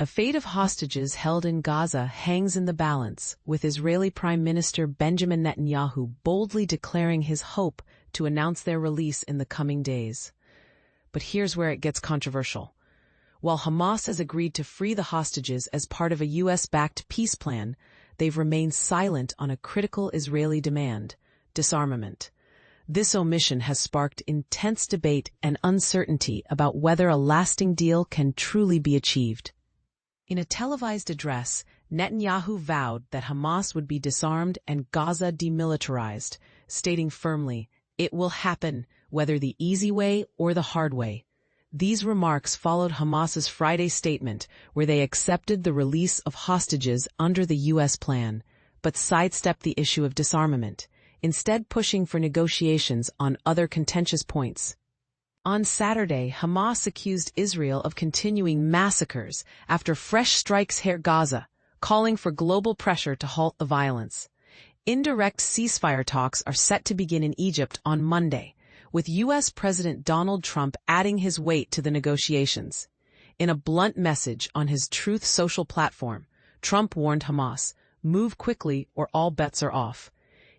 A fate of hostages held in Gaza hangs in the balance, with Israeli Prime Minister Benjamin Netanyahu boldly declaring his hope to announce their release in the coming days. But here's where it gets controversial. While Hamas has agreed to free the hostages as part of a U.S.-backed peace plan, they've remained silent on a critical Israeli demand: disarmament. This omission has sparked intense debate and uncertainty about whether a lasting deal can truly be achieved. In a televised address, Netanyahu vowed that Hamas would be disarmed and Gaza demilitarized, stating firmly, "It will happen, whether the easy way or the hard way." These remarks followed Hamas's Friday statement, where they accepted the release of hostages under the U.S. plan, but sidestepped the issue of disarmament, instead pushing for negotiations on other contentious points. On Saturday, Hamas accused Israel of continuing massacres after fresh strikes hit Gaza, calling for global pressure to halt the violence. Indirect ceasefire talks are set to begin in Egypt on Monday, with U.S. President Donald Trump adding his weight to the negotiations. In a blunt message on his Truth Social platform, Trump warned Hamas, "Move quickly or all bets are off."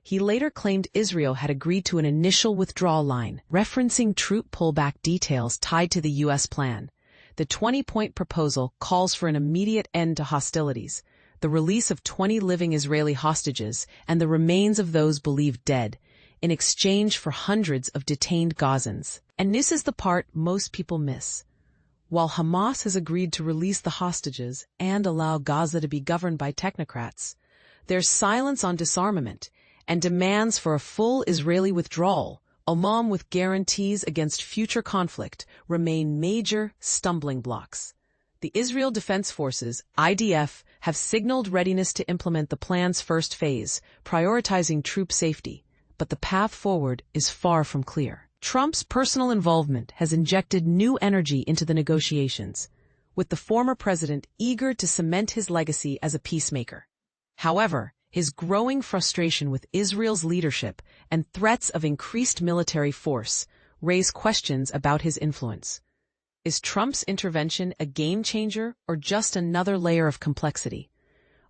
He later claimed Israel had agreed to an initial withdrawal line, referencing troop pullback details tied to the U.S. plan. The 20-point proposal calls for an immediate end to hostilities, the release of 20 living Israeli hostages and the remains of those believed dead, in exchange for hundreds of detained Gazans. And this is the part most people miss. While Hamas has agreed to release the hostages and allow Gaza to be governed by technocrats, there's silence on disarmament and demands for a full Israeli withdrawal, along with guarantees against future conflict, remain major stumbling blocks. The Israel Defense Forces, IDF, have signaled readiness to implement the plan's first phase, prioritizing troop safety, but the path forward is far from clear. Trump's personal involvement has injected new energy into the negotiations, with the former president eager to cement his legacy as a peacemaker. However, his growing frustration with Israel's leadership and threats of increased military force raise questions about his influence. Is Trump's intervention a game-changer or just another layer of complexity?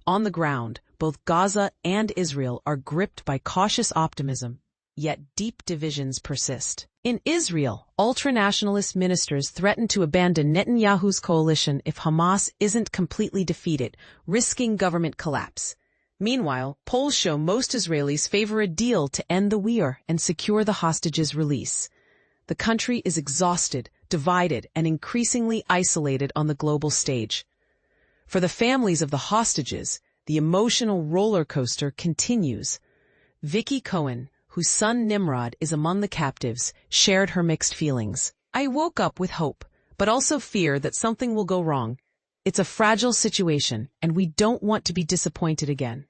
On the ground, both Gaza and Israel are gripped by cautious optimism, yet deep divisions persist. In Israel, ultranationalist ministers threaten to abandon Netanyahu's coalition if Hamas isn't completely defeated, risking government collapse. Meanwhile, polls show most Israelis favor a deal to end the war and secure the hostages' release. The country is exhausted, divided, and increasingly isolated on the global stage. For the families of the hostages, the emotional roller coaster continues. Vicky Cohen, whose son Nimrod is among the captives, shared her mixed feelings. "I woke up with hope, but also fear that something will go wrong. It's a fragile situation, and we don't want to be disappointed again."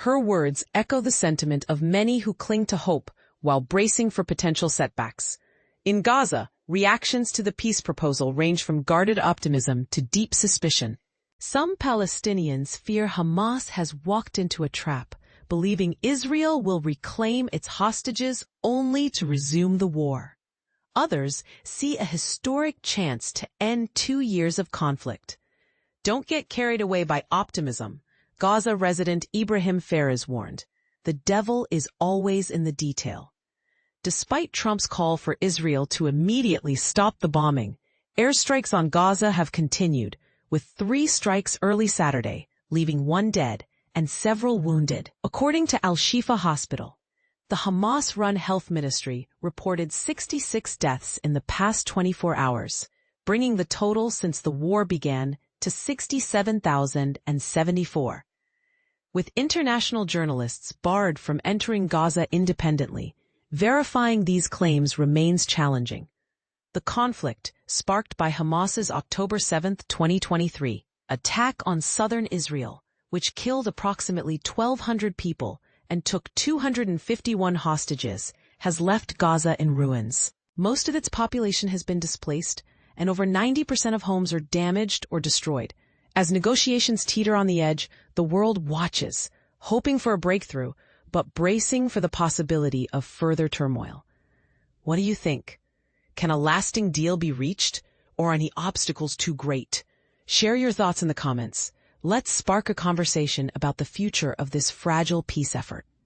Her words echo the sentiment of many who cling to hope while bracing for potential setbacks. In Gaza, reactions to the peace proposal range from guarded optimism to deep suspicion. Some Palestinians fear Hamas has walked into a trap, believing Israel will reclaim its hostages only to resume the war. Others see a historic chance to end 2 years of conflict. Don't get carried away by optimism. Gaza resident Ibrahim Fares warned, "The devil is always in the detail." Despite Trump's call for Israel to immediately stop the bombing, airstrikes on Gaza have continued, with 3 strikes early Saturday, leaving 1 dead and several wounded. According to Al-Shifa Hospital, the Hamas-run health ministry reported 66 deaths in the past 24 hours, bringing the total since the war began to 67,074. With international journalists barred from entering Gaza independently, verifying these claims remains challenging. The conflict, sparked by Hamas's October 7, 2023, attack on southern Israel, which killed approximately 1,200 people and took 251 hostages, has left Gaza in ruins. Most of its population has been displaced, and over 90% of homes are damaged or destroyed. As negotiations teeter on the edge, the world watches, hoping for a breakthrough, but bracing for the possibility of further turmoil. What do you think? Can a lasting deal be reached, or are any obstacles too great? Share your thoughts in the comments. Let's spark a conversation about the future of this fragile peace effort.